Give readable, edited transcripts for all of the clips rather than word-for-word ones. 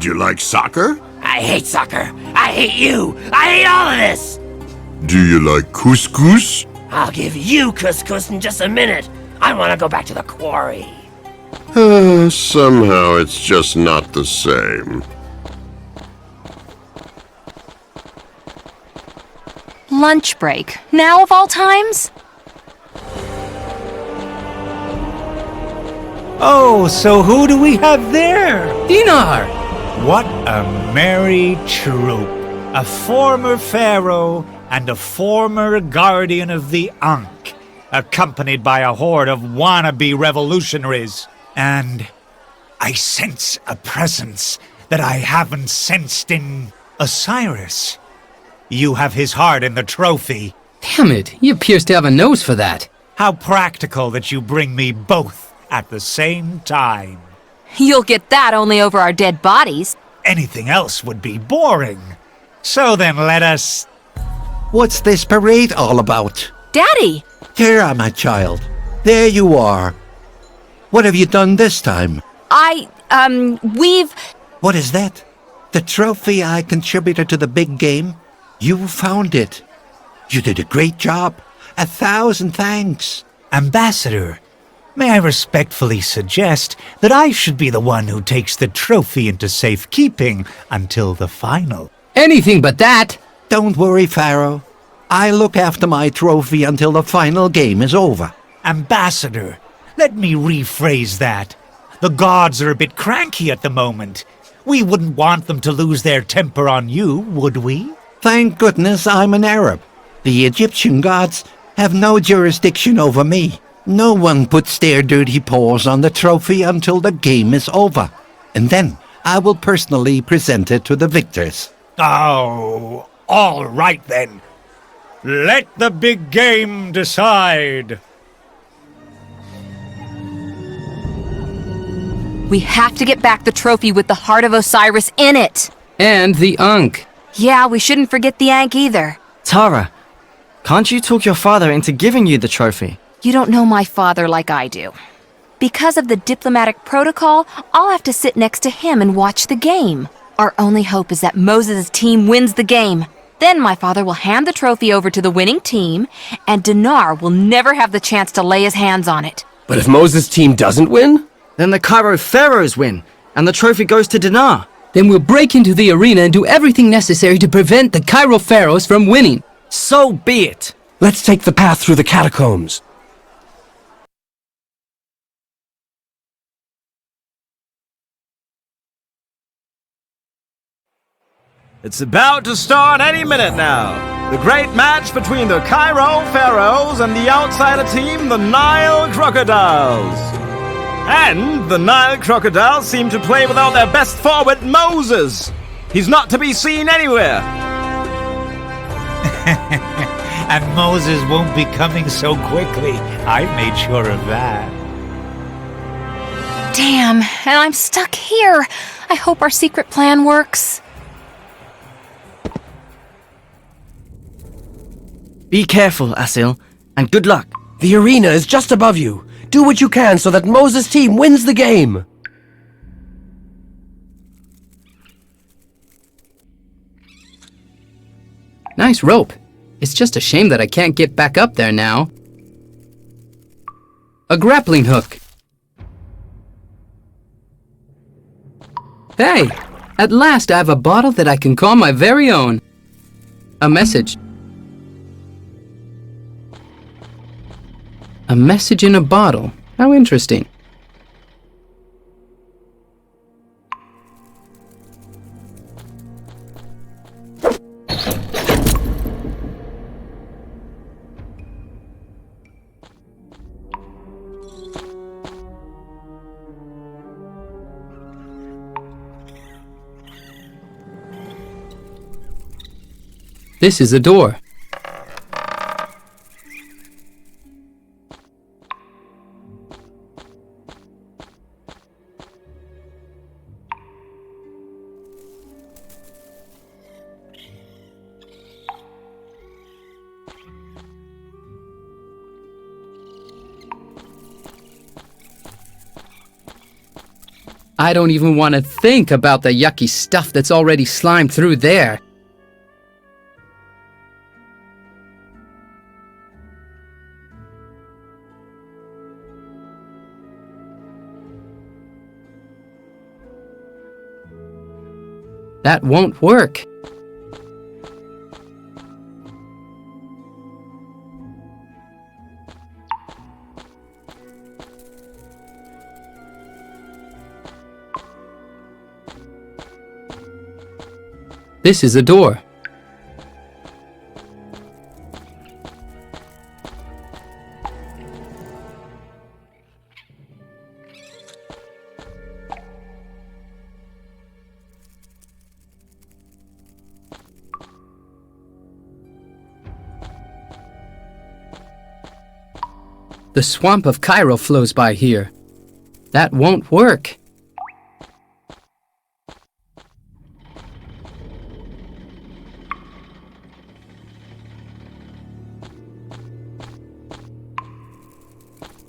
you like soccer? I hate soccer. I hate you. I hate all of this. Do you like couscous? I'll give you couscous in just a minute. I want to go back to the quarry. Somehow it's just not the same. Lunch break. Now of all times? Oh, so who do we have there? Dinar! What a merry troop. A former pharaoh and a former guardian of the Ankh, accompanied by a horde of wannabe revolutionaries. And I sense a presence that I haven't sensed in Osiris. You have his heart in the trophy. Damn it, you appears to have a nose for that. How practical that you bring me both at the same time. You'll get that only over our dead bodies. Anything else would be boring. So then let us... What's this parade all about? Daddy! Thara, my child. There you are. What have you done this time? We've... What is that? The trophy I contributed to the big game? You found it. You did a great job. 1,000 thanks. Ambassador, may I respectfully suggest that I should be the one who takes the trophy into safekeeping until the final? Anything but that! Don't worry, Pharaoh. I'll look after my trophy until the final game is over. Ambassador, let me rephrase that. The gods are a bit cranky at the moment. We wouldn't want them to lose their temper on you, would we? Thank goodness I'm an Arab. The Egyptian gods have no jurisdiction over me. No one puts their dirty paws on the trophy until the game is over. And then I will personally present it to the victors. Oh, all right then. Let the big game decide. We have to get back the trophy with the heart of Osiris in it. And the Ankh. Yeah, we shouldn't forget the Ankh either. Thara, can't you talk your father into giving you the trophy? You don't know my father like I do. Because of the diplomatic protocol, I'll have to sit next to him and watch the game. Our only hope is that Moses' team wins the game. Then my father will hand the trophy over to the winning team, and Dinar will never have the chance to lay his hands on it. But if Moses' team doesn't win? Then the Cairo Pharaohs win, and the trophy goes to Dinar. Then we'll break into the arena and do everything necessary to prevent the Cairo Pharaohs from winning. So be it. Let's take the path through the catacombs. It's about to start any minute now. The great match between the Cairo Pharaohs and the outsider team, the Nile Crocodiles. And the Nile Crocodiles seem to play without their best forward, Moses. He's not to be seen anywhere. And Moses won't be coming so quickly. I've made sure of that. Damn, and I'm stuck here. I hope our secret plan works. Be careful, Assil, and good luck. The arena is just above you. Do what you can so that Moses' team wins the game. Nice rope. It's just a shame that I can't get back up there now. A grappling hook. Hey! At last I have a bottle that I can call my very own. A message. A message in a bottle. How interesting. This is a door. I don't even want to think about the yucky stuff that's already slimed through there. That won't work. This is a door. The swamp of Cairo flows by here. That won't work.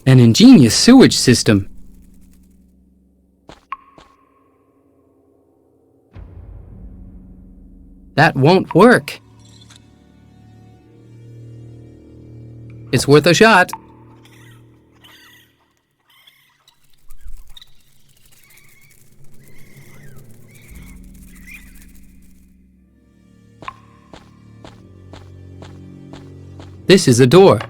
An ingenious sewage system. That won't work. It's worth a shot. This is a door.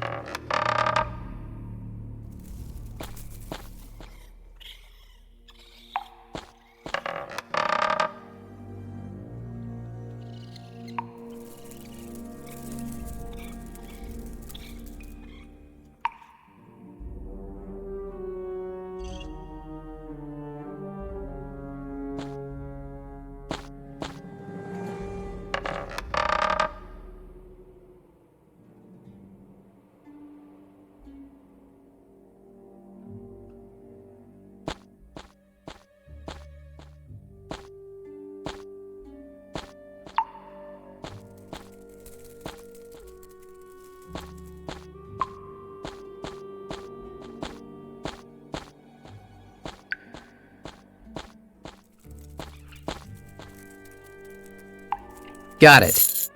Got it.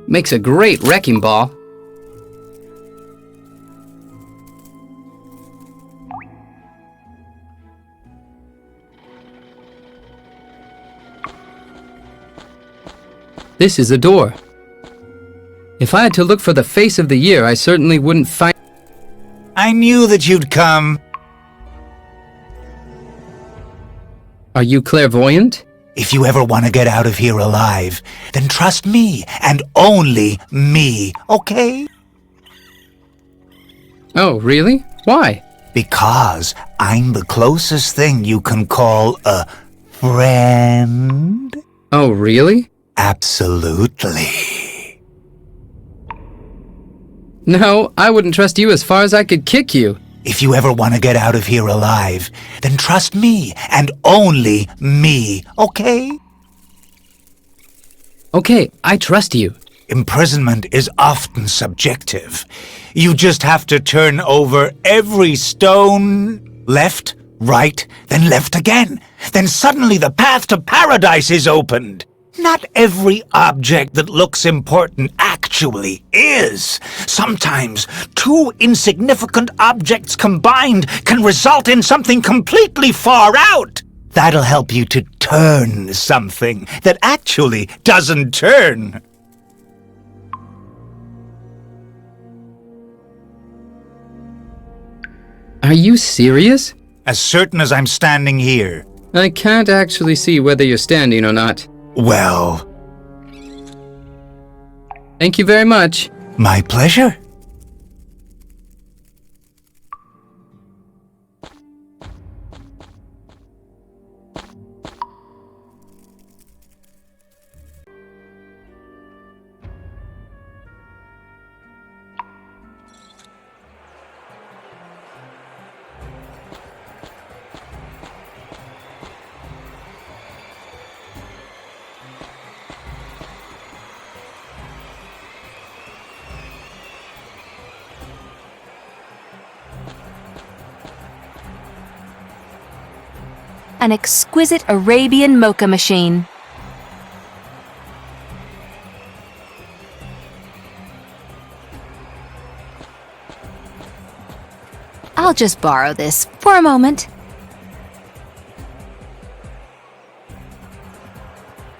Makes a great wrecking ball. This is a door. If I had to look for the face of the year, I certainly wouldn't find... I knew that you'd come. Are you clairvoyant? If you ever want to get out of here alive, then trust me, and only me, okay? Oh, really? Why? Because I'm the closest thing you can call a friend. Oh, really? Absolutely. No, I wouldn't trust you as far as I could kick you. If you ever want to get out of here alive, then trust me, and only me, okay? Okay, I trust you. Imprisonment is often subjective. You just have to turn over every stone, left, right, then left again. Then suddenly the path to paradise is opened. Not every object that looks important actually is. Sometimes two insignificant objects combined can result in something completely far out. That'll help you to turn something that actually doesn't turn. Are you serious? As certain as I'm standing here. I can't actually see whether you're standing or not. Well... Thank you very much. My pleasure. An exquisite Arabian mocha machine. I'll just borrow this for a moment.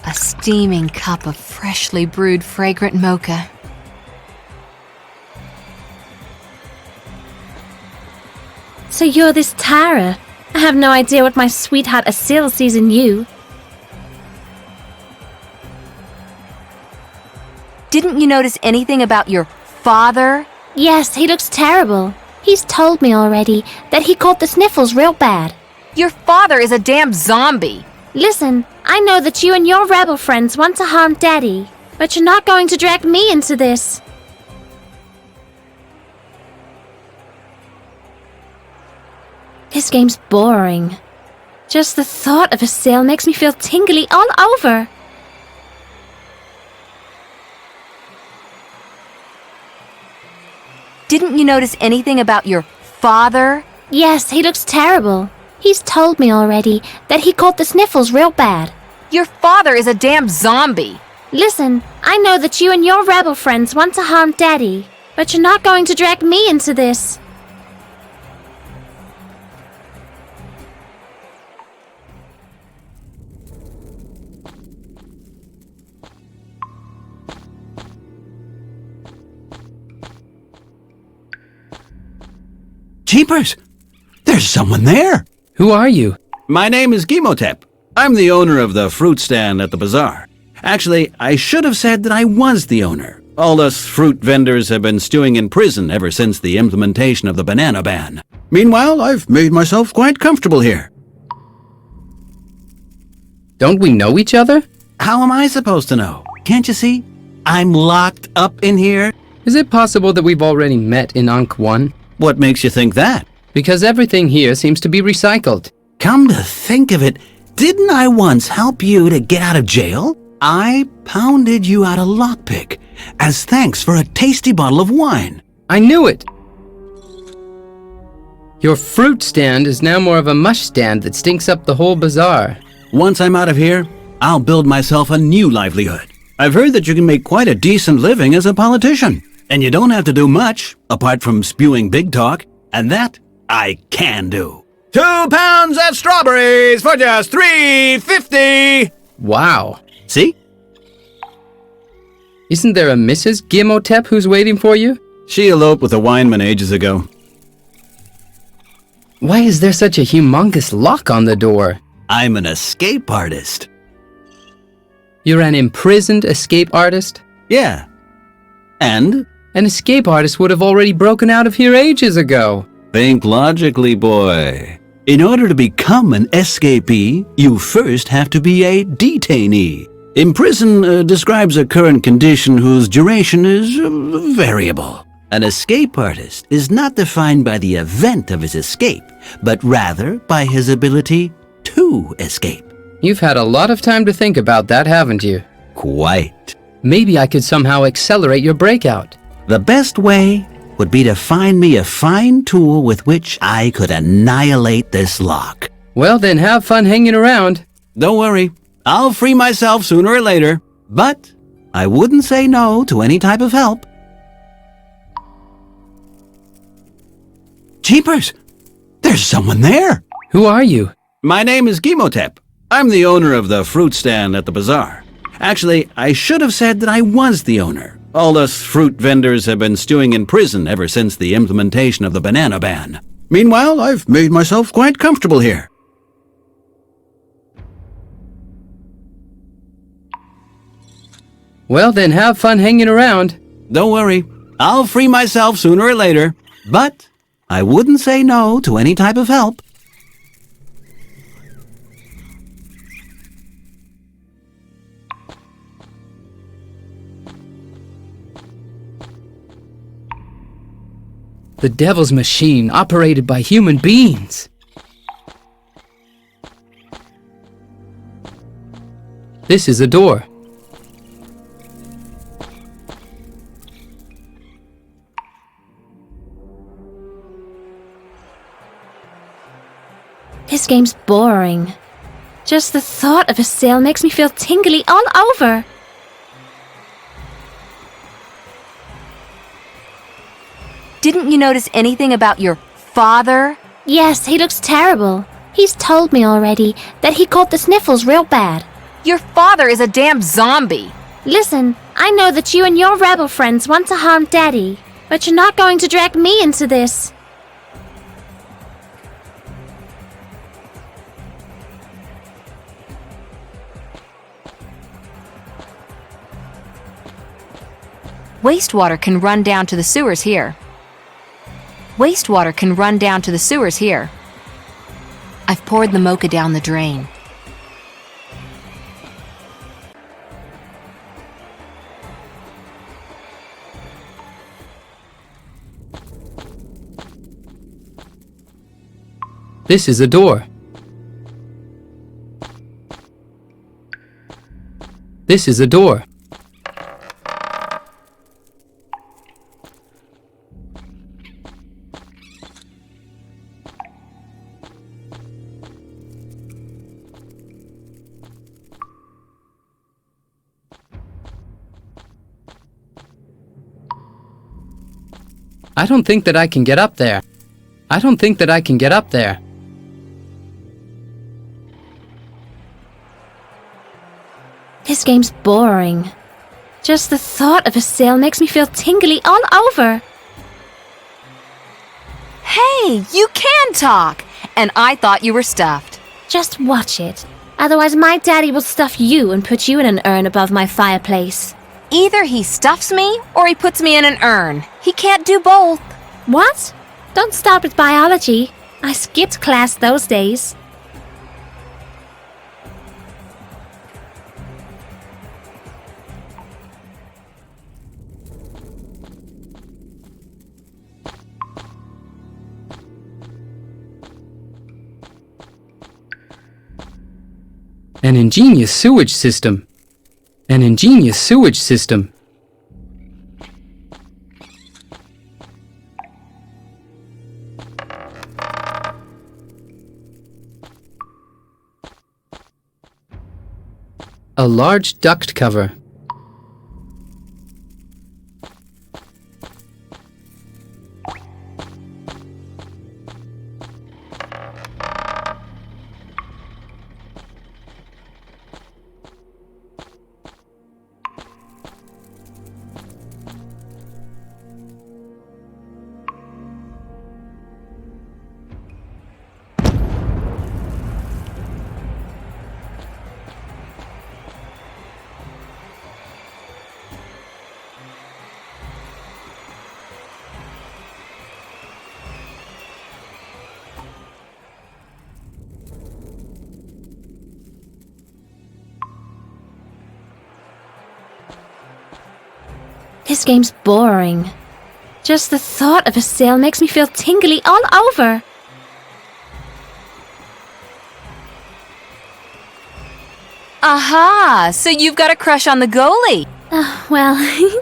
A steaming cup of freshly brewed fragrant mocha. So you're this Thara. I have no idea what my sweetheart Assil sees in you. Didn't you notice anything about your father? Yes, he looks terrible. He's told me already that he caught the sniffles real bad. Your father is a damn zombie. Listen, I know that you and your rebel friends want to harm Daddy, but you're not going to drag me into this. This game's boring. Just the thought of Assil makes me feel tingly all over. Didn't you notice anything about your father? Yes, he looks terrible. He's told me already that he caught the sniffles real bad. Your father is a damn zombie. Listen, I know that you and your rebel friends want to harm Daddy, but you're not going to drag me into this. Jeepers! There's someone there! Who are you? My name is Gimotep. I'm the owner of the fruit stand at the bazaar. Actually, I should have said that I was the owner. All us fruit vendors have been stewing in prison ever since the implementation of the banana ban. Meanwhile, I've made myself quite comfortable here. Don't we know each other? How am I supposed to know? Can't you see? I'm locked up in here. Is it possible that we've already met in Ankh 1? What makes you think that? Because everything here seems to be recycled. Come to think of it, didn't I once help you to get out of jail? I pounded you out a lockpick as thanks for a tasty bottle of wine. I knew it! Your fruit stand is now more of a mush stand that stinks up the whole bazaar. Once I'm out of here, I'll build myself a new livelihood. I've heard that you can make quite a decent living as a politician. And you don't have to do much, apart from spewing big talk, and that I can do. 2 pounds of strawberries for just $3.50! Wow. See? Isn't there a Mrs. Gimotep who's waiting for you? She eloped with a wineman ages ago. Why is there such a humongous lock on the door? I'm an escape artist. You're an imprisoned escape artist? Yeah. And? An escape artist would have already broken out of here ages ago. Think logically, boy. In order to become an escapee, you first have to be a detainee. Imprison describes a current condition whose duration is variable. An escape artist is not defined by the event of his escape, but rather by his ability to escape. You've had a lot of time to think about that, haven't you? Quite. Maybe I could somehow accelerate your breakout. The best way would be to find me a fine tool with which I could annihilate this lock. Well, then have fun hanging around. Don't worry, I'll free myself sooner or later, but I wouldn't say no to any type of help. Jeepers! There's someone there! Who are you? My name is Gimotep. I'm the owner of the fruit stand at the bazaar. Actually, I should have said that I was the owner. All us fruit vendors have been stewing in prison ever since the implementation of the banana ban. Meanwhile, I've made myself quite comfortable here. Well, then have fun hanging around. Don't worry, I'll free myself sooner or later, but I wouldn't say no to any type of help. The devil's machine operated by human beings. This is a door. This game's boring. Just the thought of a sail makes me feel tingly all over. Didn't you notice anything about your father? Yes, he looks terrible. He's told me already that he caught the sniffles real bad. Your father is a damn zombie. Listen, I know that you and your rebel friends want to harm Daddy, but you're not going to drag me into this. Wastewater can run down to the sewers here. Wastewater can run down to the sewers here. I've poured the mocha down the drain. This is a door. This is a door. I don't think that I can get up there. I don't think that I can get up there. This game's boring. Just the thought of a sail makes me feel tingly all over. Hey, you can talk! And I thought you were stuffed. Just watch it. Otherwise my daddy will stuff you and put you in an urn above my fireplace. Either he stuffs me or he puts me in an urn. He can't do both. What? Don't start with biology. I skipped class those days. An ingenious sewage system. An ingenious sewage system. A large duct cover. This game's boring. Just the thought of a sail makes me feel tingly all over. Aha! So you've got a crush on the goalie. Well,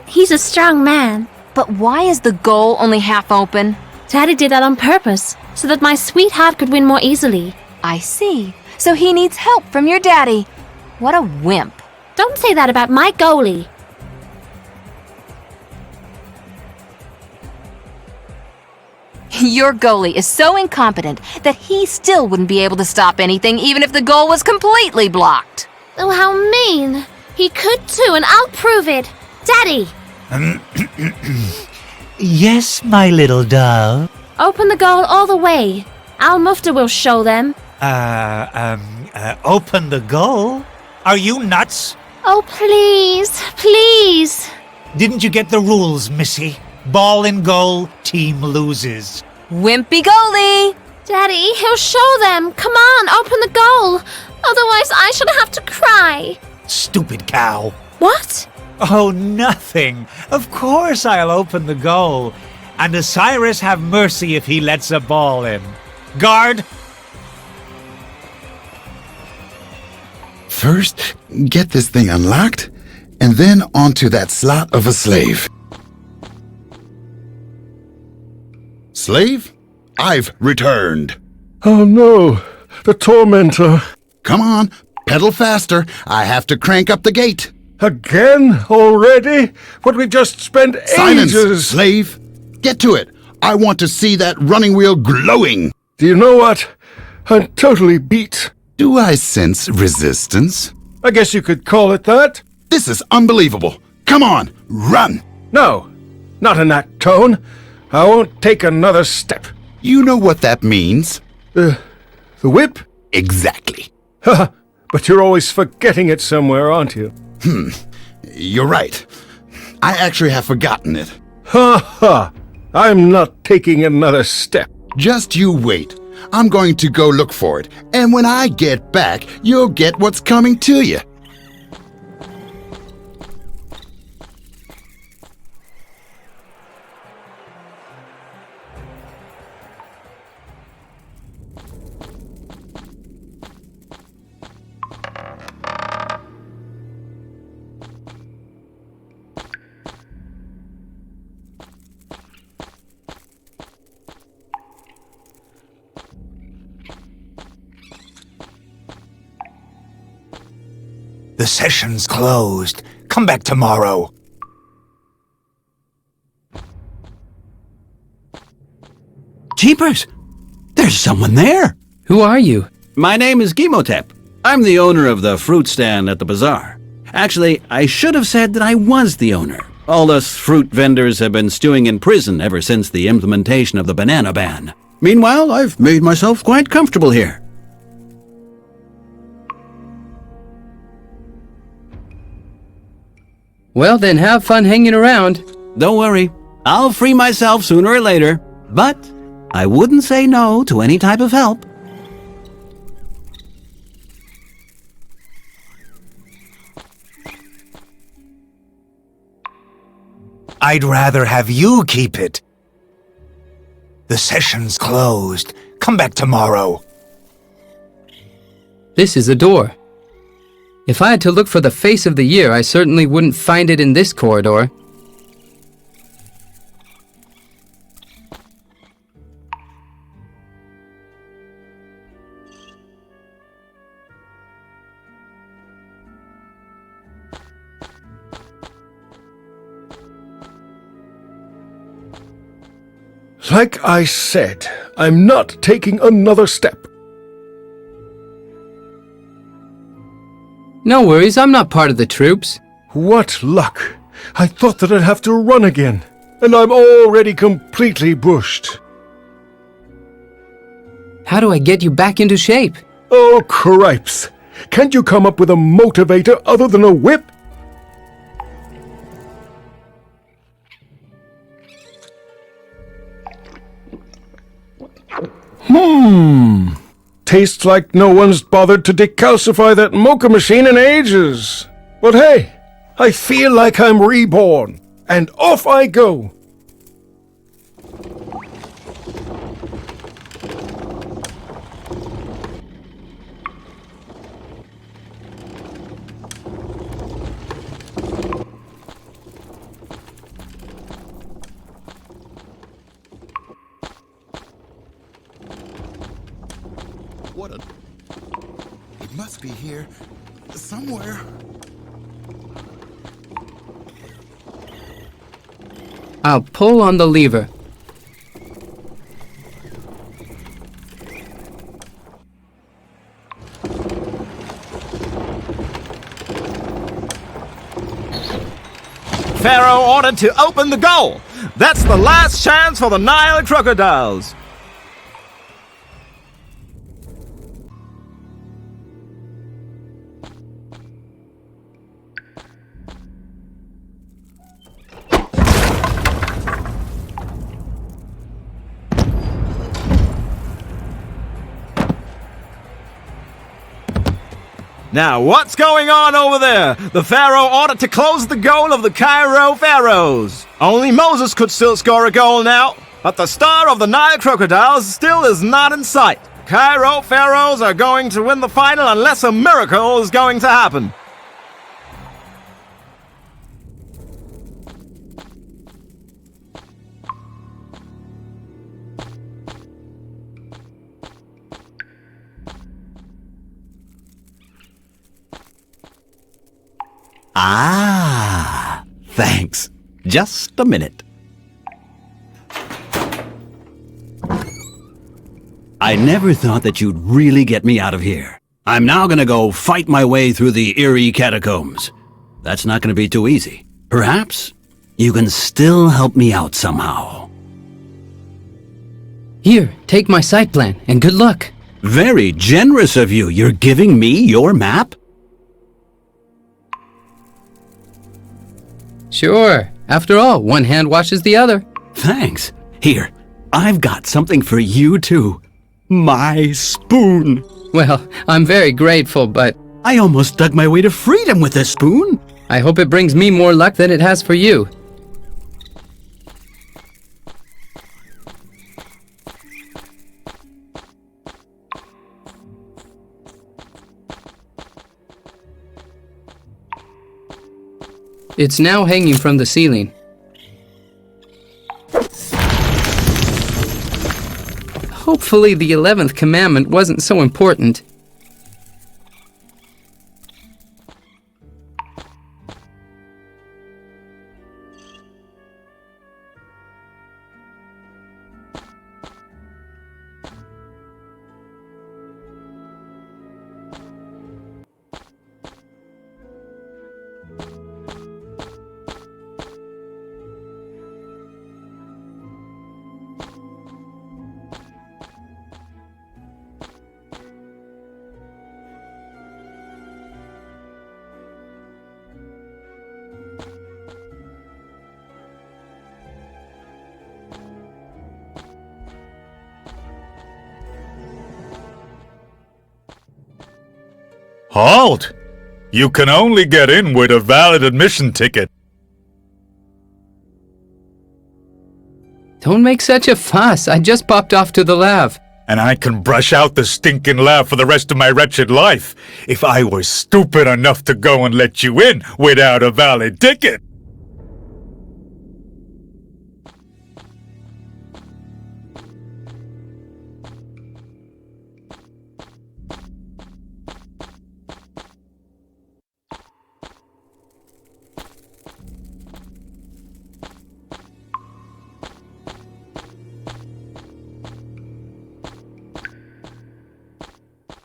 he's a strong man. But why is the goal only half open? Daddy did that on purpose, so that my sweetheart could win more easily. I see. So he needs help from your daddy. What a wimp. Don't say that about my goalie. Your goalie is so incompetent that he still wouldn't be able to stop anything even if the goal was completely blocked. Oh, how mean. He could too, and I'll prove it. Daddy! Yes, my little doll. Open the goal all the way. Al-Mufta will show them. Open the goal? Are you nuts? Oh, please, please. Didn't you get the rules, Missy? Ball in goal, team loses. Wimpy goalie! Daddy, he'll show them. Come on, open the goal. Otherwise, I should have to cry. Stupid cow. What? Oh, nothing. Of course I'll open the goal. And Osiris have mercy if he lets a ball in. Guard! First, get this thing unlocked, and then onto that slot of a slave. Slave, I've returned. Oh no, the tormentor. Come on, pedal faster. I have to crank up the gate. Again? Already? But we just spent Silence, ages... slave. Get to it. I want to see that running wheel glowing. Do you know what? I'm totally beat. Do I sense resistance? I guess you could call it that. This is unbelievable. Come on, run. No, not in that tone. I won't take another step. You know what that means? The whip? Exactly. Haha, but you're always forgetting it somewhere, aren't you? You're right. I actually have forgotten it. Ha ha! I'm not taking another step. Just you wait. I'm going to go look for it, and when I get back, you'll get what's coming to you. The session's closed. Come back tomorrow. Jeepers! There's someone there! Who are you? My name is Gimotep. I'm the owner of the fruit stand at the bazaar. Actually, I should have said that I was the owner. All us fruit vendors have been stewing in prison ever since the implementation of the banana ban. Meanwhile, I've made myself quite comfortable here. Well, then have fun hanging around. Don't worry, I'll free myself sooner or later. But I wouldn't say no to any type of help. I'd rather have you keep it. The session's closed. Come back tomorrow. This is a door. If I had to look for the face of the year, I certainly wouldn't find it in this corridor. Like I said, I'm not taking another step. No worries, I'm not part of the troops. What luck! I thought that I'd have to run again, and I'm already completely bushed. How do I get you back into shape? Oh, cripes! Can't you come up with a motivator other than a whip? Tastes like no one's bothered to decalcify that mocha machine in ages. But hey, I feel like I'm reborn, and off I go. It must be here somewhere. I'll pull on the lever. Pharaoh ordered to open the goal. That's the last chance for the Nile crocodiles. Now, what's going on over there? The Pharaoh ordered to close the goal of the Cairo Pharaohs. Only Moses could still score a goal now, but the star of the Nile crocodiles still is not in sight. Cairo Pharaohs are going to win the final unless a miracle is going to happen. Ah, thanks. Just a minute. I never thought that you'd really get me out of here. I'm now gonna go fight my way through the eerie catacombs. That's not gonna be too easy. Perhaps you can still help me out somehow. Here, take my site plan, and good luck. Very generous of you. You're giving me your map? Sure. After all, one hand washes the other. Thanks. Here, I've got something for you too. My spoon. Well, I'm very grateful, but I almost dug my way to freedom with this spoon. I hope it brings me more luck than it has for you. It's now hanging from the ceiling. Hopefully the 11th commandment wasn't so important. Halt! You can only get in with a valid admission ticket. Don't make such a fuss. I just popped off to the lav. And I can brush out the stinking laugh for the rest of my wretched life if I was stupid enough to go and let you in without a valid ticket.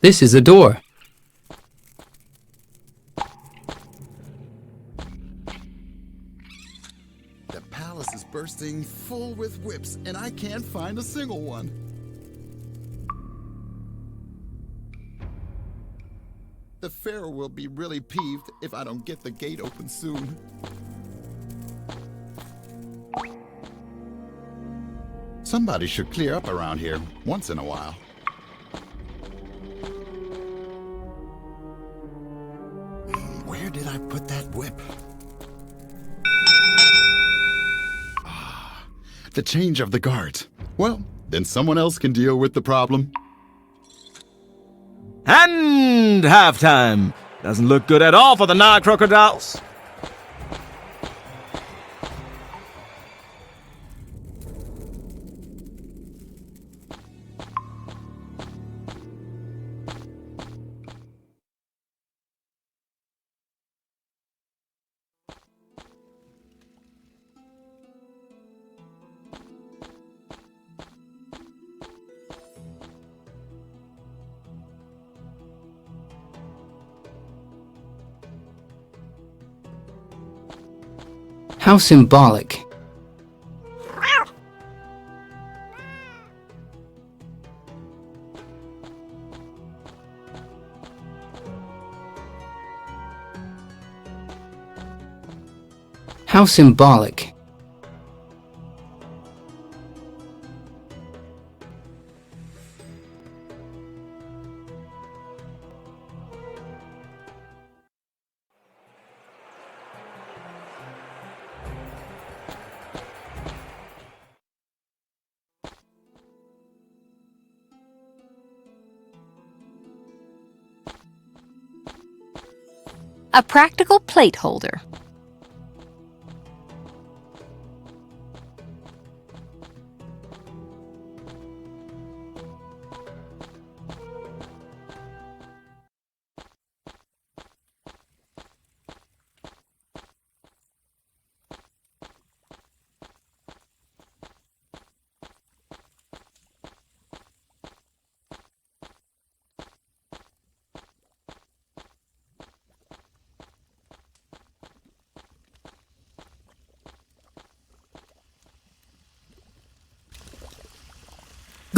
This is a door. The palace is bursting full with whips, and I can't find a single one. The pharaoh will be really peeved if I don't get the gate open soon. Somebody should clear up around here once in a while. Where did I put that whip? Ah, the change of the guards. Well, then someone else can deal with the problem. And halftime. Doesn't look good at all for the Nile crocodiles. How symbolic. How symbolic. A practical plate holder.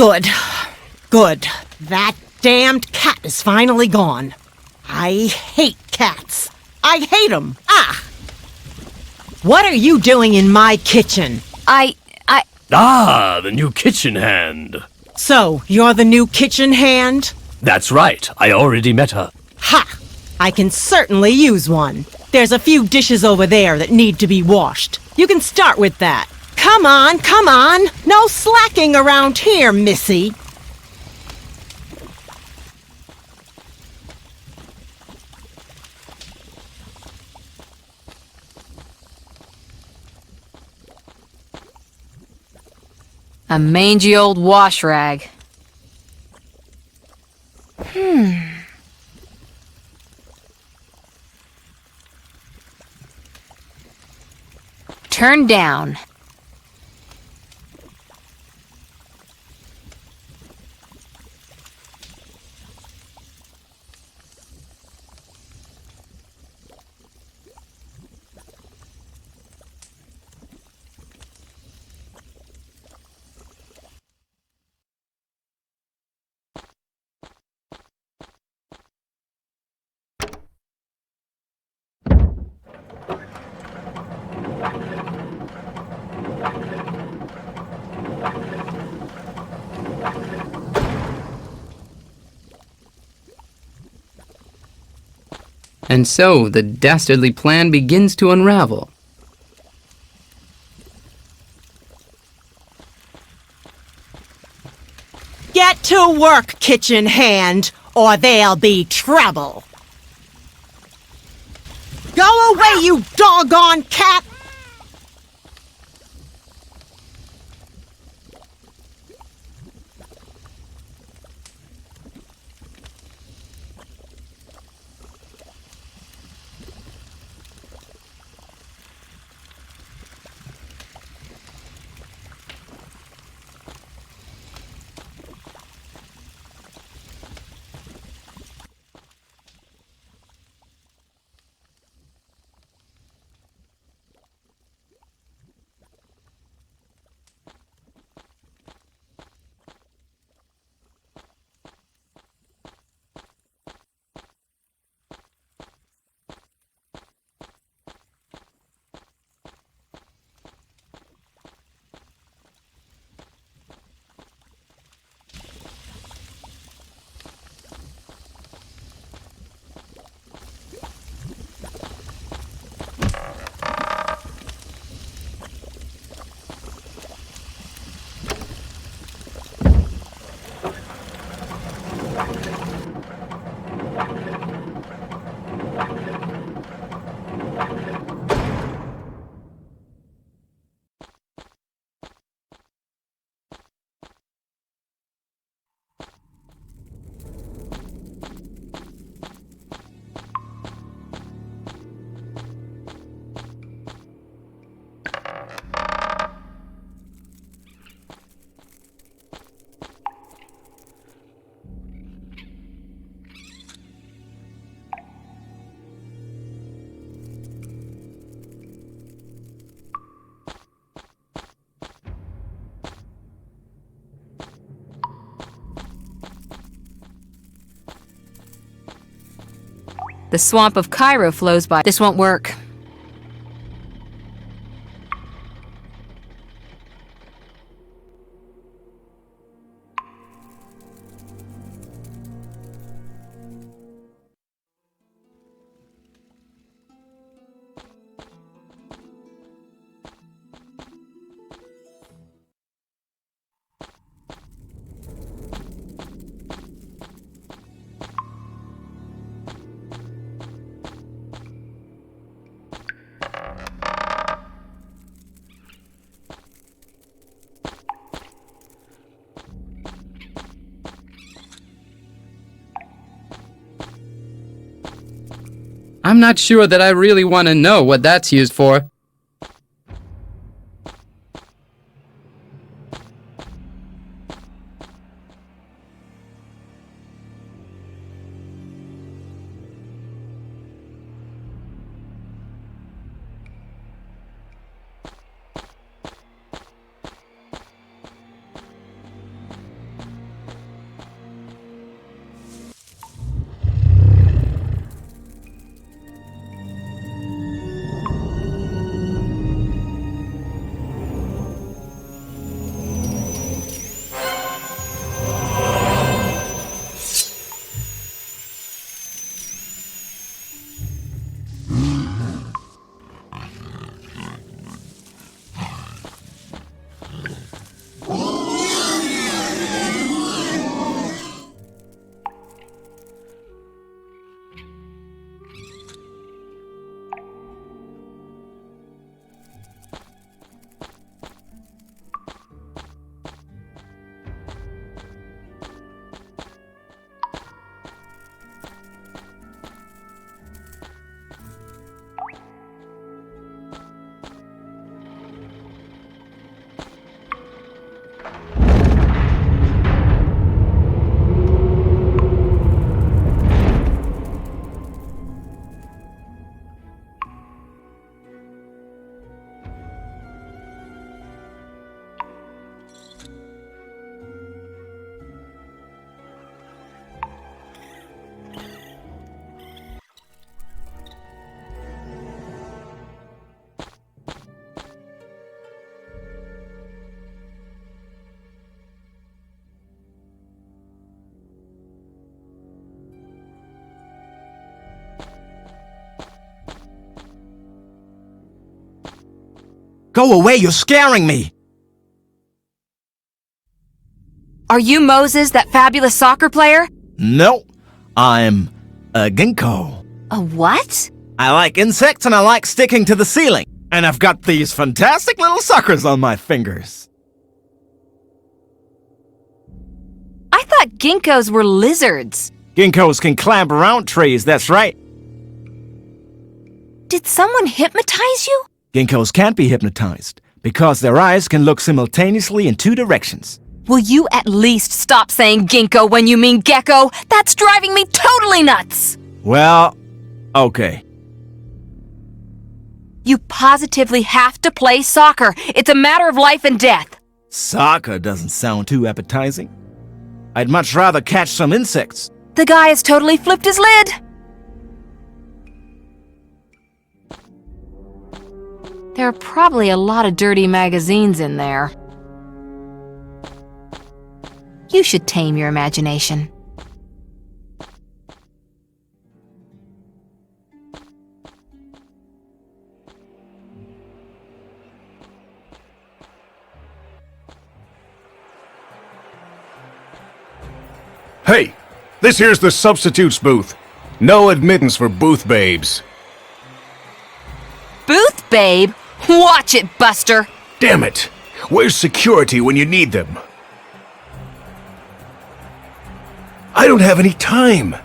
Good. Good. That damned cat is finally gone. I hate cats. I hate 'em. Ah! What are you doing in my kitchen? Ah, the new kitchen hand. So, you're the new kitchen hand? That's right. I already met her. Ha! I can certainly use one. There's a few dishes over there that need to be washed. You can start with that. Come on, come on! No slacking around here, missy! A mangy old wash rag. Turn down. And so the dastardly plan begins to unravel. Get to work, kitchen hand, or there'll be trouble. Go away, you doggone cat! The swamp of Cairo flows by. This won't work. I'm not sure that I really want to know what that's used for. Go away, you're scaring me! Are you Moses, that fabulous soccer player? No, I'm a ginkgo. A what? I like insects and I like sticking to the ceiling. And I've got these fantastic little suckers on my fingers. I thought ginkgos were lizards. Ginkgos can climb around trees, that's right. Did someone hypnotize you? Ginkgos can't be hypnotized because their eyes can look simultaneously in 2 directions. Will you at least stop saying ginkgo when you mean gecko? That's driving me totally nuts! Well, okay. You positively have to play soccer. It's a matter of life and death. Soccer doesn't sound too appetizing. I'd much rather catch some insects. The guy has totally flipped his lid. There are probably a lot of dirty magazines in there. You should tame your imagination. Hey, this here's the substitutes booth. No admittance for booth babes. Booth babe? Watch it, Buster! Damn it! Where's security when you need them? I don't have any time.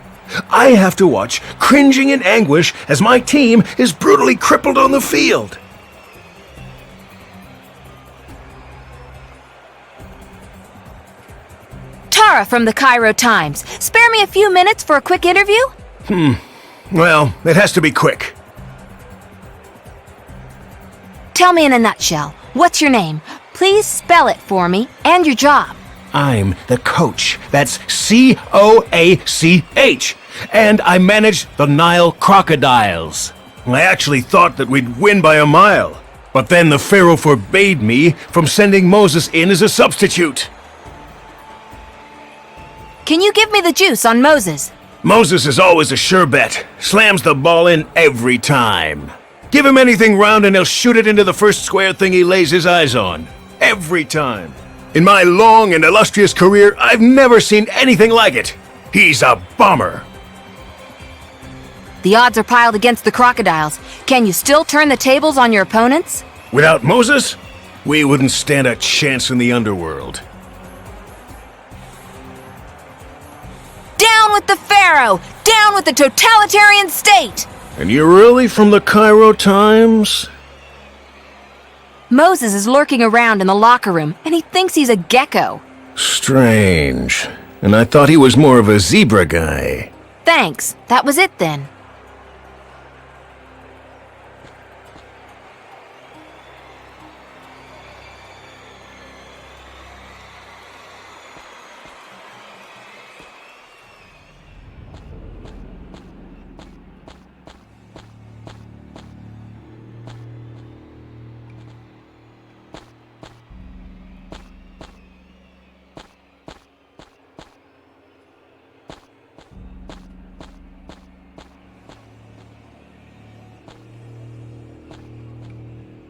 I have to watch, cringing in anguish, as my team is brutally crippled on the field. Thara from the Cairo Times. Spare me a few minutes for a quick interview? Well, it has to be quick. Tell me in a nutshell. What's your name? Please spell it for me, and your job. I'm the coach. That's C-O-A-C-H. And I manage the Nile crocodiles. I actually thought that we'd win by a mile. But then the Pharaoh forbade me from sending Moses in as a substitute. Can you give me the juice on Moses? Moses is always a sure bet. Slams the ball in every time. Give him anything round and he'll shoot it into the first square thing he lays his eyes on. Every time. In my long and illustrious career, I've never seen anything like it. He's a bomber. The odds are piled against the crocodiles. Can you still turn the tables on your opponents? Without Moses, we wouldn't stand a chance in the underworld. Down with the Pharaoh! Down with the totalitarian state! And you're really from the Cairo Times? Moses is lurking around in the locker room, and he thinks he's a gecko. Strange. And I thought he was more of a zebra guy. Thanks. That was it then.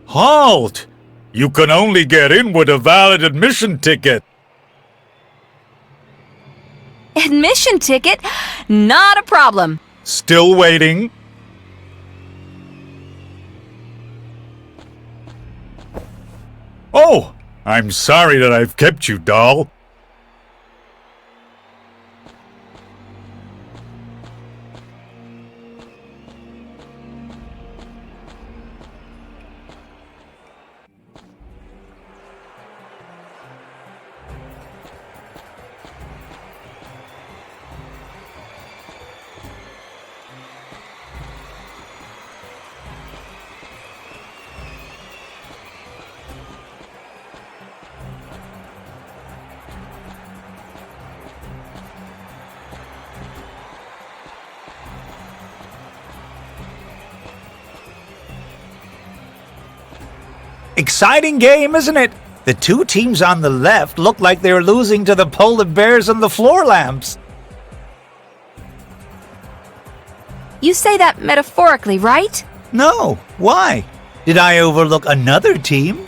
Halt! You can only get in with a valid admission ticket. Admission ticket? Not a problem. Still waiting? Oh, I'm sorry that I've kept you, doll. Exciting game, isn't it? The two teams on the left look like they're losing to the polar bears and the floor lamps. You say that metaphorically, right? No, why? Did I overlook another team?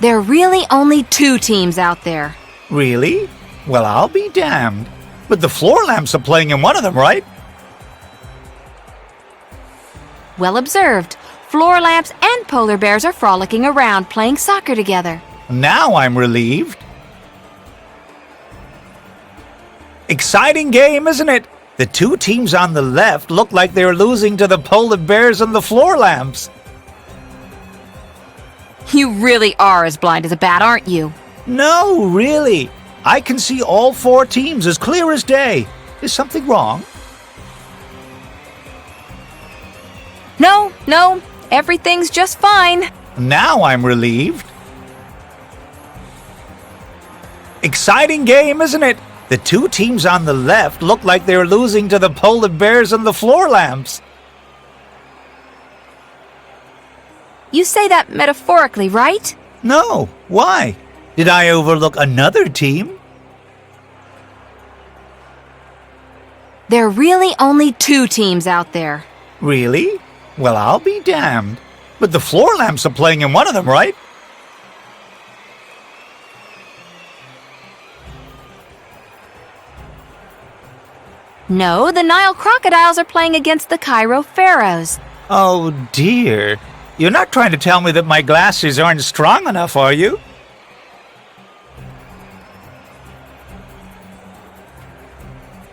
There are really only 2 teams out there. Really? Well, I'll be damned. But the floor lamps are playing in one of them, right? Well observed. Floor lamps and polar bears are frolicking around playing soccer together. Now I'm relieved. Exciting game, isn't it? The 2 teams on the left look like they're losing to the polar bears and the floor lamps. You really are as blind as a bat, aren't you? No, really. I can see all 4 teams as clear as day. Is something wrong? No, everything's just fine. Now I'm relieved. Exciting game, isn't it? The 2 teams on the left look like they're losing to the polar bears and the floor lamps. You say that metaphorically, right? No, why? Did I overlook another team? There are really only 2 teams out there. Really? Well, I'll be damned. But the floor lamps are playing in one of them, right? No, the Nile crocodiles are playing against the Cairo pharaohs. Oh, dear. You're not trying to tell me that my glasses aren't strong enough, are you?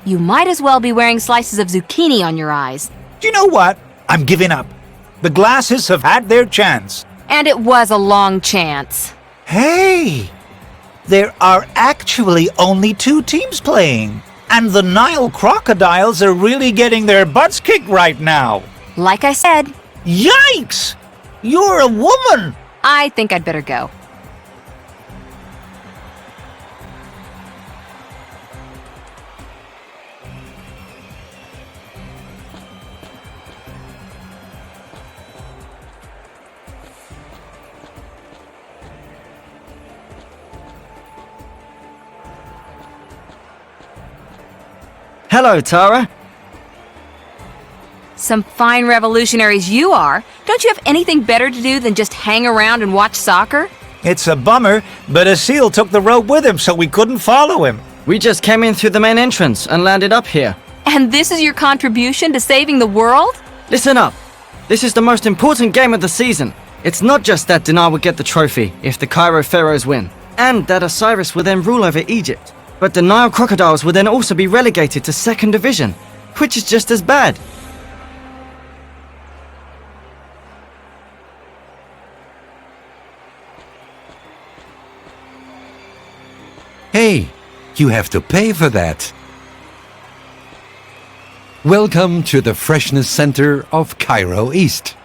You might as well be wearing slices of zucchini on your eyes. Do you know what? I'm giving up. The glasses have had their chance. And it was a long chance. Hey! There are actually only 2 teams playing. And the Nile crocodiles are really getting their butts kicked right now. Like I said. Yikes! You're a woman! I think I'd better go. Hello, Thara. Some fine revolutionaries you are. Don't you have anything better to do than just hang around and watch soccer? It's a bummer, but Assil took the rope with him, so we couldn't follow him. We just came in through the main entrance and landed up here. And this is your contribution to saving the world? Listen up. This is the most important game of the season. It's not just that Dinar will get the trophy if the Cairo pharaohs win, and that Osiris will then rule over Egypt. But the Nile crocodiles will then also be relegated to 2nd division, which is just as bad. Hey, you have to pay for that. Welcome to the Freshness Center of Cairo East.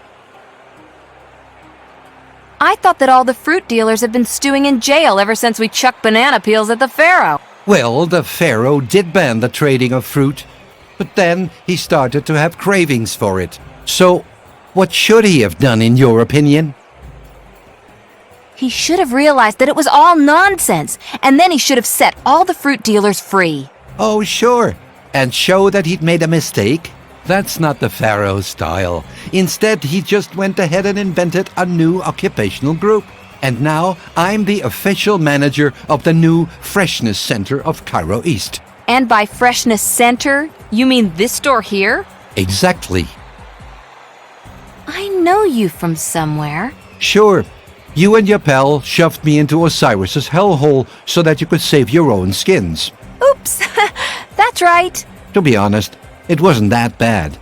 I thought that all the fruit dealers have been stewing in jail ever since we chucked banana peels at the pharaoh. Well, the pharaoh did ban the trading of fruit, but then he started to have cravings for it. So, what should he have done in your opinion? He should have realized that it was all nonsense, and then he should have set all the fruit dealers free. Oh, sure. And show that he'd made a mistake? That's not the pharaoh's style. Instead, he just went ahead and invented a new occupational group. And now I'm the official manager of the new Freshness Center of Cairo East. And by Freshness Center, you mean this store here? Exactly. I know you from somewhere. Sure. You and your pal shoved me into Osiris's hellhole so that you could save your own skins. Oops, that's right. To be honest, it wasn't that bad.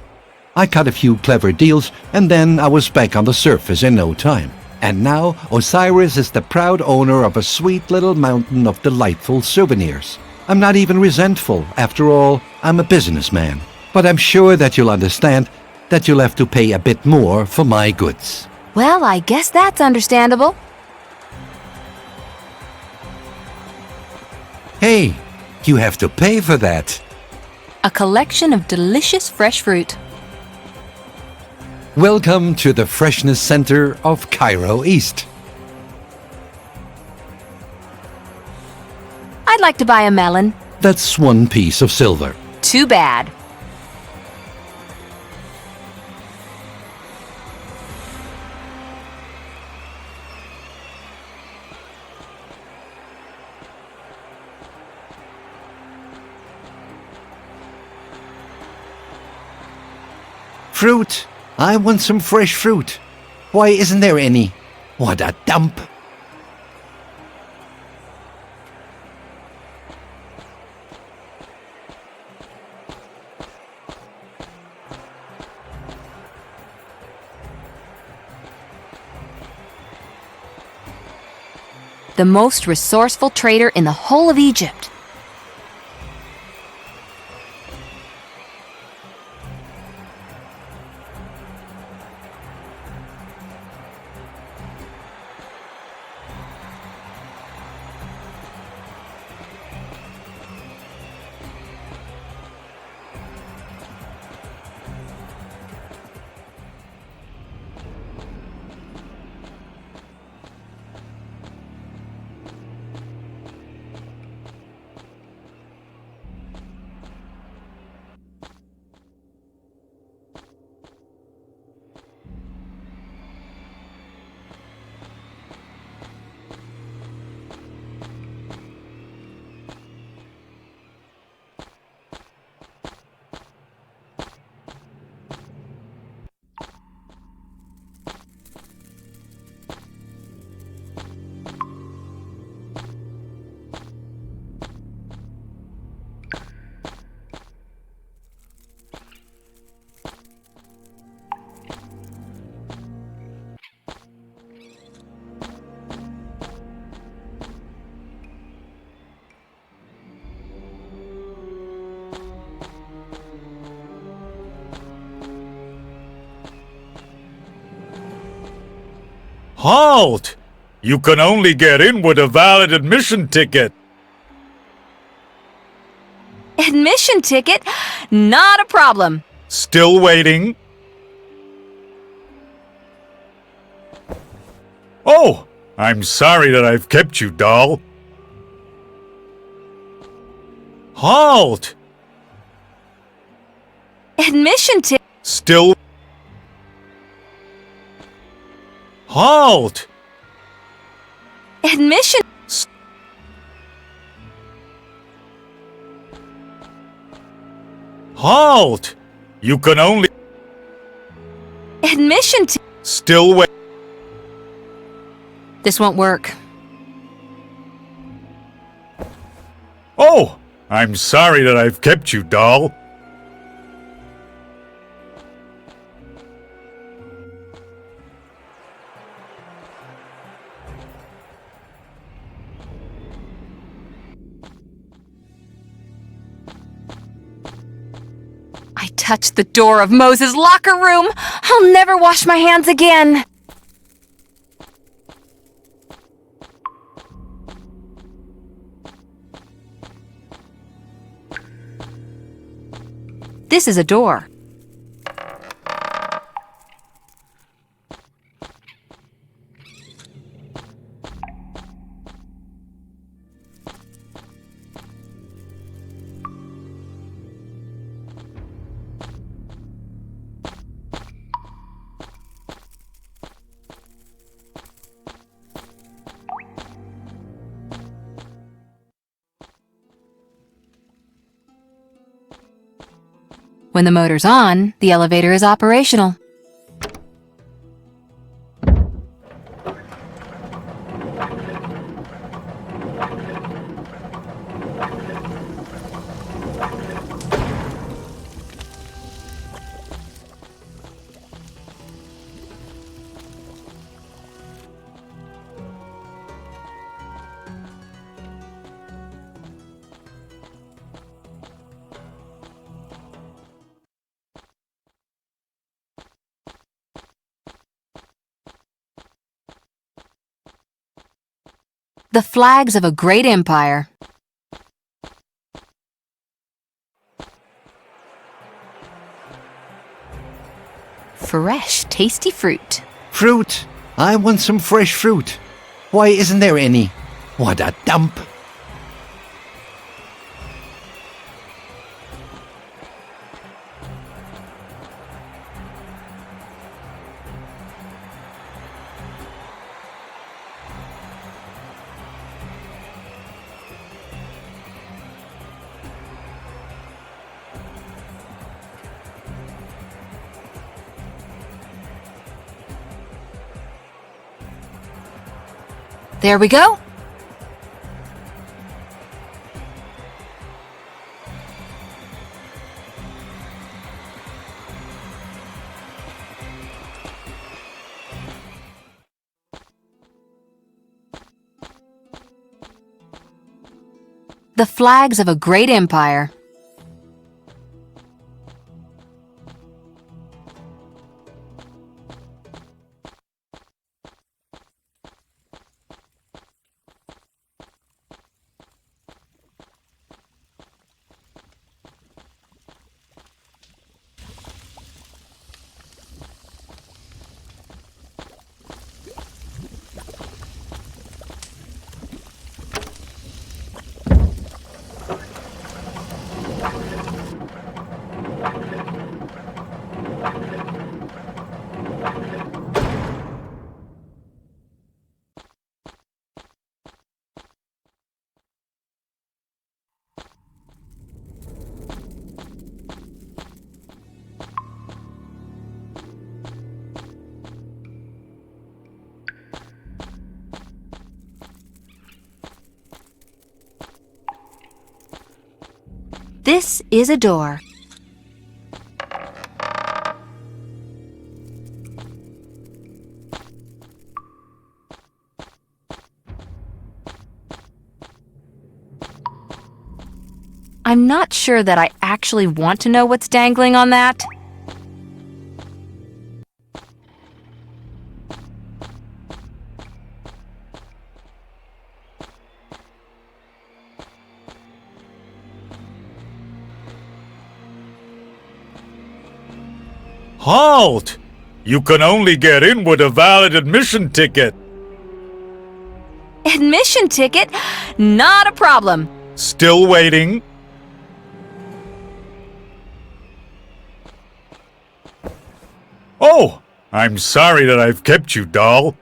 I cut a few clever deals, and then I was back on the surface in no time. And now, Osiris is the proud owner of a sweet little mountain of delightful souvenirs. I'm not even resentful. After all, I'm a businessman. But I'm sure that you'll understand that you'll have to pay a bit more for my goods. Well, I guess that's understandable. Hey, you have to pay for that. A collection of delicious fresh fruit. Welcome to the Freshness Center of Cairo East. I'd like to buy a melon. That's 1 piece of silver. Too bad. Fruit! I want some fresh fruit. Why isn't there any? What a dump! The most resourceful trader in the whole of Egypt. Halt! You can only get in with a valid admission ticket. Admission ticket? Not a problem. Still waiting? Oh, I'm sorry that I've kept you, doll. Halt! Admission ticket. Still. Halt! Admission. Halt! You can only. Admission ticket. Still wait. This won't work. Oh, I'm sorry that I've kept you, doll. I touched the door of Moses' locker room. I'll never wash my hands again. This is a door. When the motor's on, the elevator is operational. The flags of a great empire. Fresh, tasty fruit. Fruit! I want some fresh fruit. Why isn't there any? What a dump! There we go. The flags of a great empire. This is a door. I'm not sure that I actually want to know what's dangling on that. Halt! You can only get in with a valid admission ticket. Admission ticket? Not a problem. Still waiting? Oh, I'm sorry that I've kept you, doll.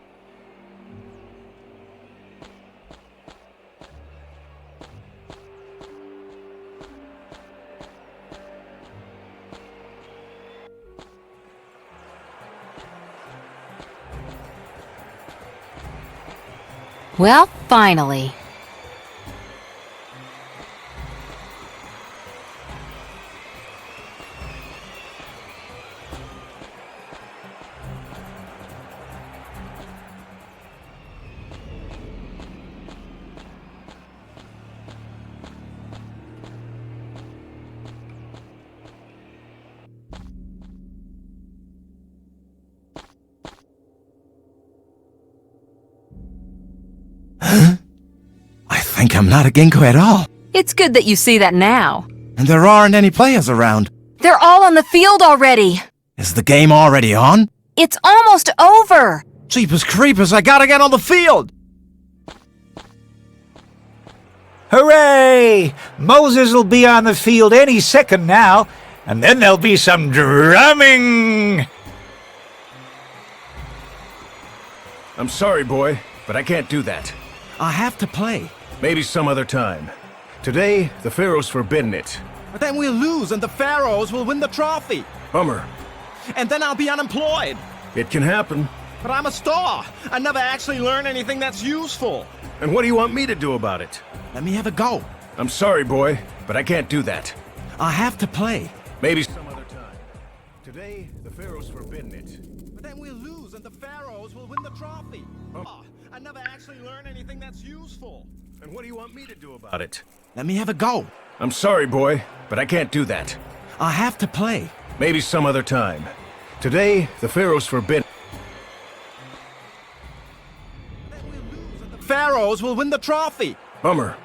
Well, finally. I think I'm not a ginkgo at all. It's good that you see that now. And there aren't any players around. They're all on the field already. Is the game already on? It's almost over. Jeepers creepers, I gotta get on the field! Hooray! Moses will be on the field any second now, and then there'll be some drumming! I'm sorry, boy, but I can't do that. I have to play. Maybe some other time. Today, the Pharaoh's forbidden it. But then we'll lose and the Pharaohs will win the trophy. Bummer. And then I'll be unemployed. It can happen. But I'm a star. I never actually learned anything that's useful. And what do you want me to do about it? Let me have a go. I'm sorry, boy, but I can't do that. I have to play. Maybe some other time. Today, the Pharaoh's forbidden it. But then we'll lose and the Pharaohs will win the trophy. I never actually learned anything that's useful. And what do you want me to do about it? Let me have a go. I'm sorry, boy, but I can't do that. I have to play. Maybe some other time. Today, the Pharaoh's forbidden. The Pharaohs will win the trophy. Bummer.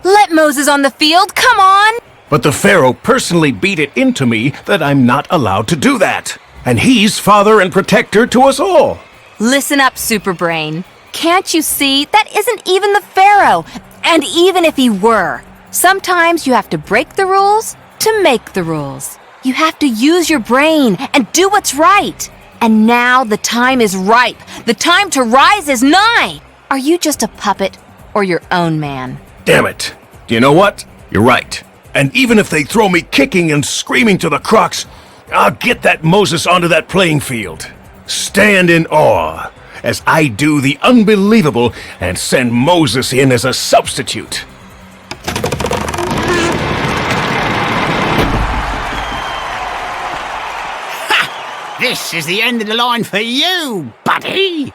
Let Moses on the field, come on! But the Pharaoh personally beat it into me that I'm not allowed to do that. And he's father and protector to us all. Listen up, Superbrain. Can't you see? That isn't even the Pharaoh. And even if he were, sometimes you have to break the rules to make the rules. You have to use your brain and do what's right. And now the time is ripe. The time to rise is nigh. Are you just a puppet or your own man? Damn it. Do you know what? You're right. And even if they throw me kicking and screaming to the crux, I'll get that Moses onto that playing field. Stand in awe as I do the unbelievable and send Moses in as a substitute. This is the end of the line for you, buddy!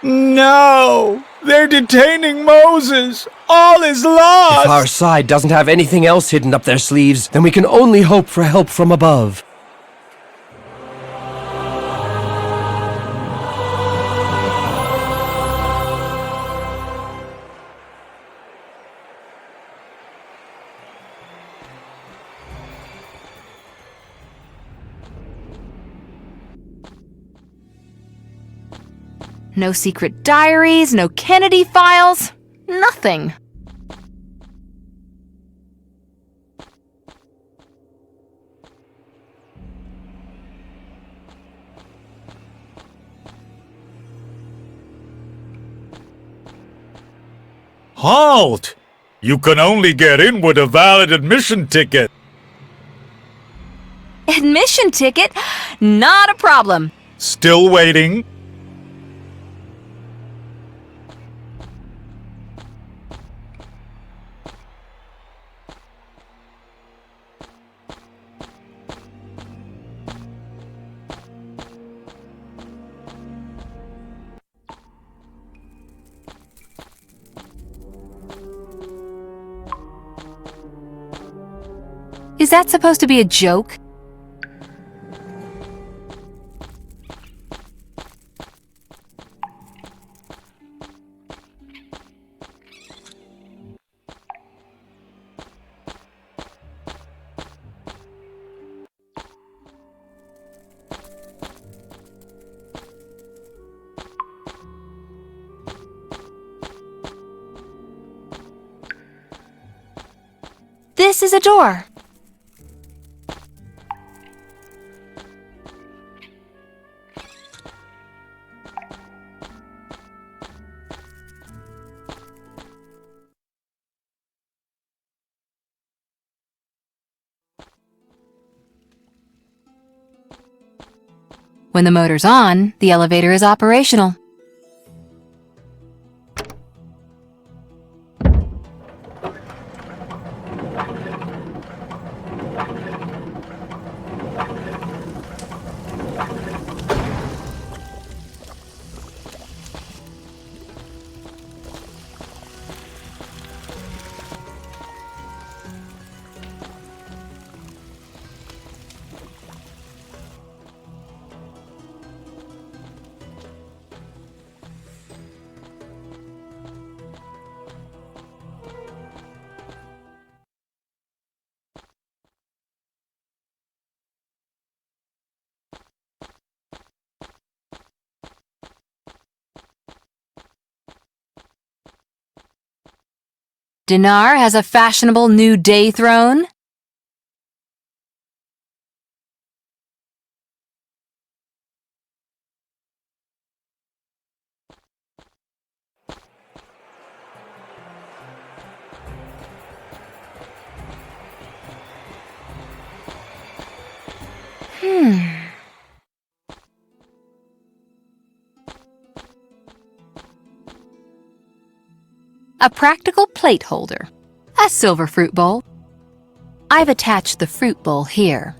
No! They're detaining Moses! All is lost! If our side doesn't have anything else hidden up their sleeves, then we can only hope for help from above. No secret diaries, no Kennedy files, nothing. Halt! You can only get in with a valid admission ticket. Admission ticket? Not a problem. Still waiting. Is that supposed to be a joke? This is a door. When the motor's on, the elevator is operational. Dinar has a fashionable new day throne. A practical plate holder. A silver fruit bowl. I've attached the fruit bowl here.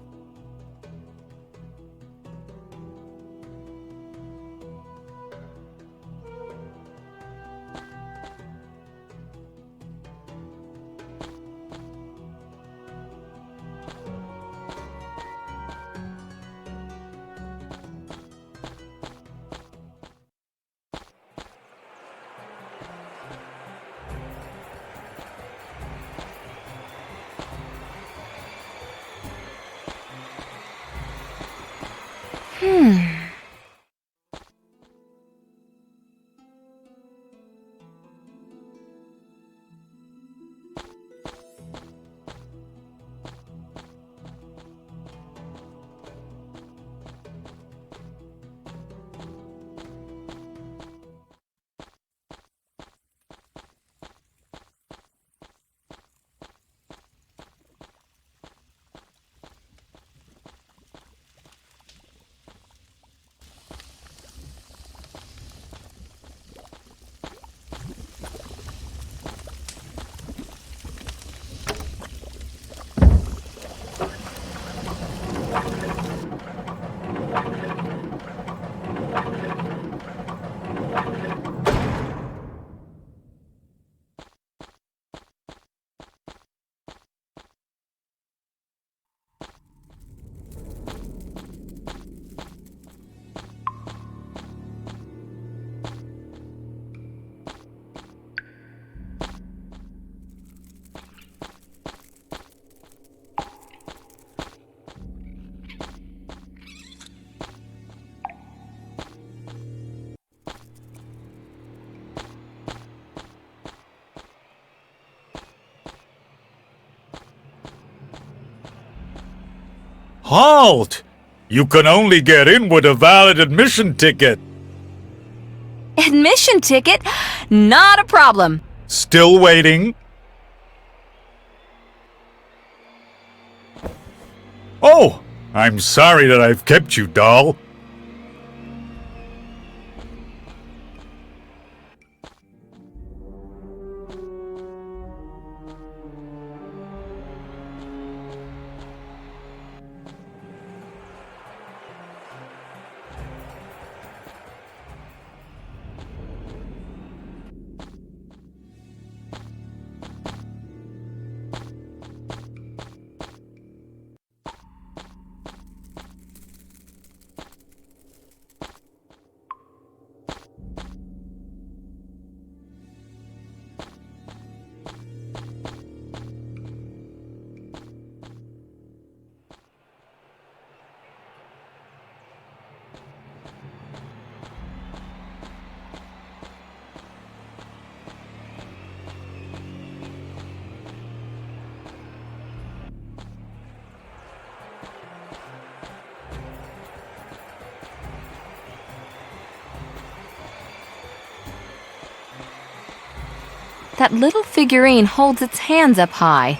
Halt! You can only get in with a valid admission ticket. Admission ticket? Not a problem. Still waiting. Oh, I'm sorry that I've kept you, doll. That little figurine holds its hands up high.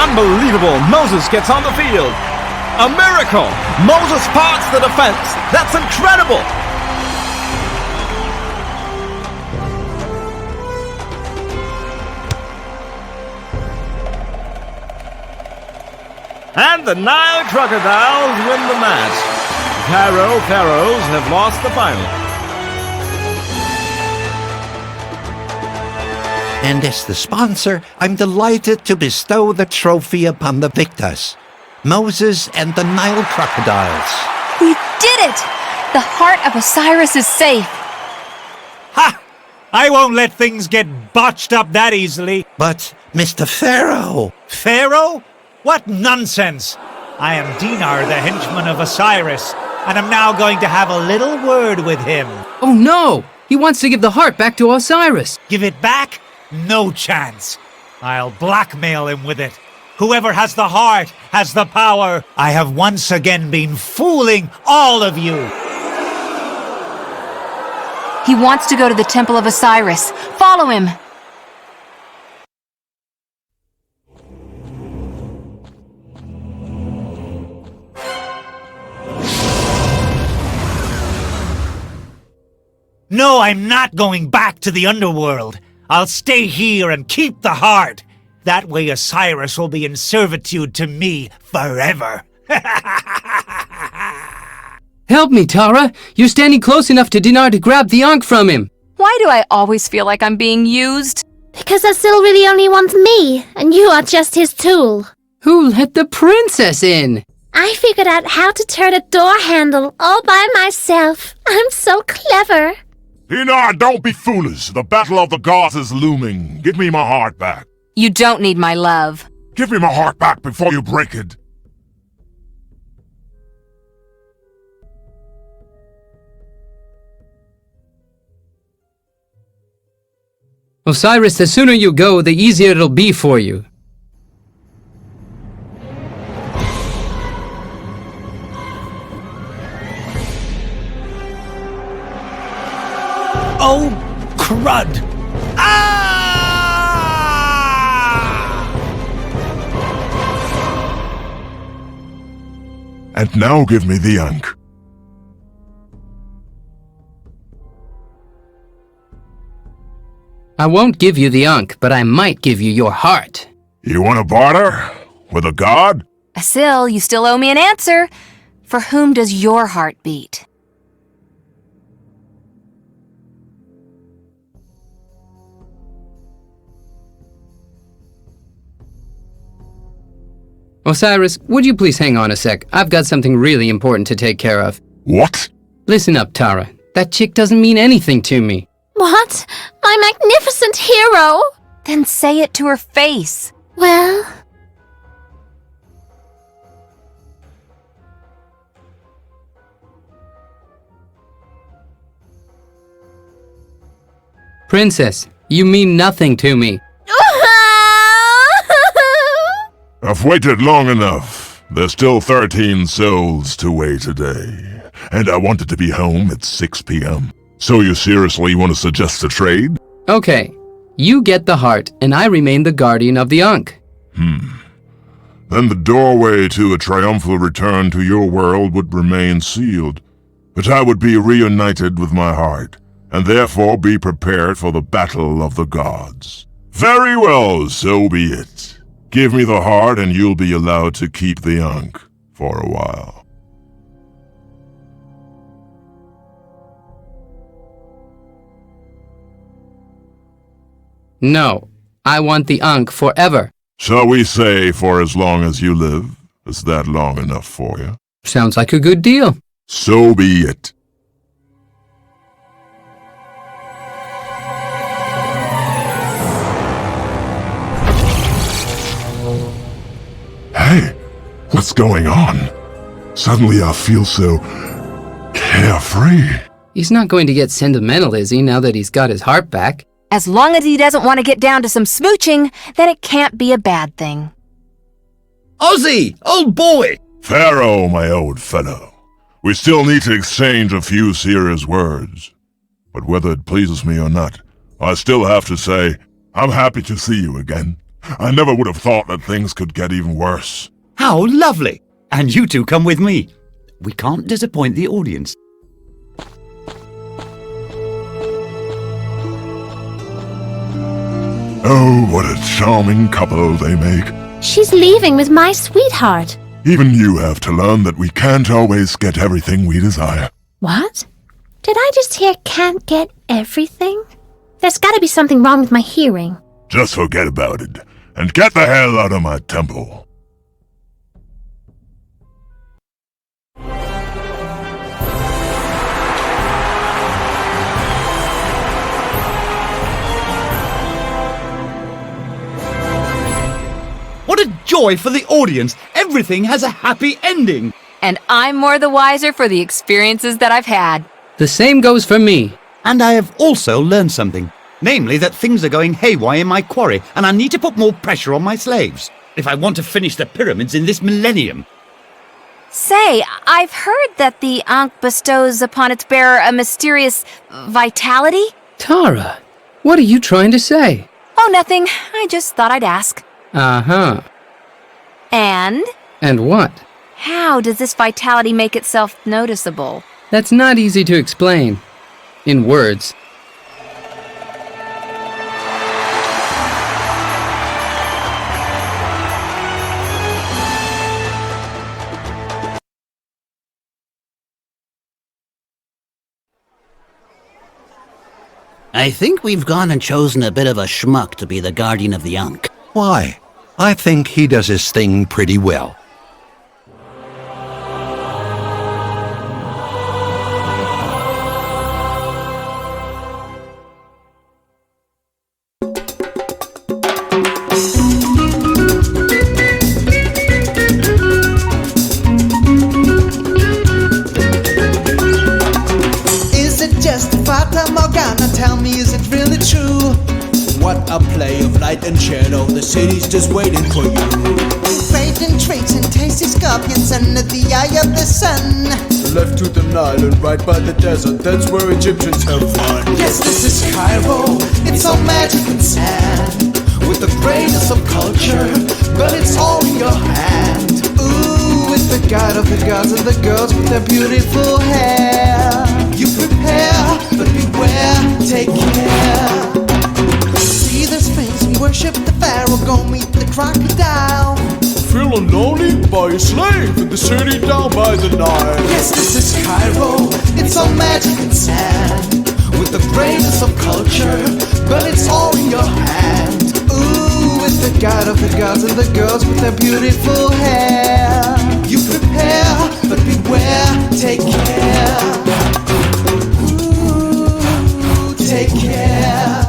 Unbelievable! Moses gets on the field! A miracle! Moses parts the defense! That's incredible! And the Nile Crocodiles win the match. The Cairo Pharaohs have lost the final. And as the sponsor, I'm delighted to bestow the trophy upon the victors, Moses and the Nile Crocodiles. We did it! The heart of Osiris is safe. Ha! I won't let things get botched up that easily. But, Mr. Pharaoh... Pharaoh? What nonsense! I am Dinar, the henchman of Osiris, and I'm now going to have a little word with him. Oh no! He wants to give the heart back to Osiris. Give it back? No chance. I'll blackmail him with it. Whoever has the heart has the power. I have once again been fooling all of you. He wants to go to the Temple of Osiris. Follow him. No, I'm not going back to the underworld. I'll stay here and keep the heart. That way Osiris will be in servitude to me forever. Help me, Thara. You're standing close enough to Dinar to grab the Ankh from him. Why do I always feel like I'm being used? Because Assil really only wants me, and you are just his tool. Who let the princess in? I figured out how to turn a door handle all by myself. I'm so clever. Dinar, don't be foolish. The battle of the gods is looming. Give me my heart back. You don't need my love. Give me my heart back before you break it. Osiris, the sooner you go, the easier it'll be for you. Oh, crud! And now give me the Ankh. I won't give you the Ankh, but I might give you your heart. You want to barter? With a god? Assil, you still owe me an answer. For whom does your heart beat? Osiris, would you please hang on a sec? I've got something really important to take care of. What? Listen up, Thara. That chick doesn't mean anything to me. What? My magnificent hero? Then say it to her face. Well... Princess, you mean nothing to me. I've waited long enough. There's still 13 souls to wait a day. And I wanted to be home at 6 p.m. So you seriously want to suggest a trade? Okay, you get the heart, and I remain the guardian of the Ankh. Then the doorway to a triumphal return to your world would remain sealed. But I would be reunited with my heart, and therefore be prepared for the battle of the gods. Very well, so be it. Give me the heart and you'll be allowed to keep the Ankh for a while. No, I want the Ankh forever. Shall we say for as long as you live? Is that long enough for you? Sounds like a good deal. So be it. Hey, what's going on? Suddenly I feel so carefree. He's not going to get sentimental, is he, now that he's got his heart back? As long as he doesn't want to get down to some smooching, then it can't be a bad thing. Ozzy, old boy! Pharaoh, my old fellow. We still need to exchange a few serious words. But whether it pleases me or not, I still have to say, I'm happy to see you again. I never would have thought that things could get even worse. How lovely! And you two come with me. We can't disappoint the audience. Oh, what a charming couple they make. She's leaving with my sweetheart. Even you have to learn that we can't always get everything we desire. What? Did I just hear can't get everything? There's gotta be something wrong with my hearing. Just forget about it, and get the hell out of my temple. What a joy for the audience! Everything has a happy ending! And I'm more the wiser for the experiences that I've had. The same goes for me. And I have also learned something. Namely that things are going haywire in my quarry, and I need to put more pressure on my slaves, if I want to finish the pyramids in this millennium. Say, I've heard that the Ankh bestows upon its bearer a mysterious vitality? Thara, what are you trying to say? Oh, nothing. I just thought I'd ask. Uh-huh. And? And what? How does this vitality make itself noticeable? That's not easy to explain. In words. I think we've gone and chosen a bit of a schmuck to be the guardian of the Ankh. Why? I think he does his thing pretty well. Is it just a fata morgana? Tell me, is it really true? What a play of light and shadow, the city's just waiting for you. Fate and traits and tasty scorpions under the eye of the sun. Left to the Nile and right by the desert, that's where Egyptians have fun. Yes, this is Cairo, it's all magic and sand, with the greatness of culture, but it's all in your hand. Ooh, with the god of the gods and the girls with their beautiful hair. You prepare, but beware, take care. See the Sphinx and worship the Pharaoh, go meet the crocodile. Feeling lonely by a slave in the city down by the Nile. Yes, this is Cairo, it's all magic and sand, with the greatness of culture, but it's all in your hand. Ooh, with the god of the gods and the girls with their beautiful hair. You prepare, but beware, take care. Ooh, take care.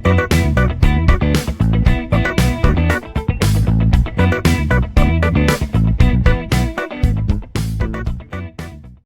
Bye.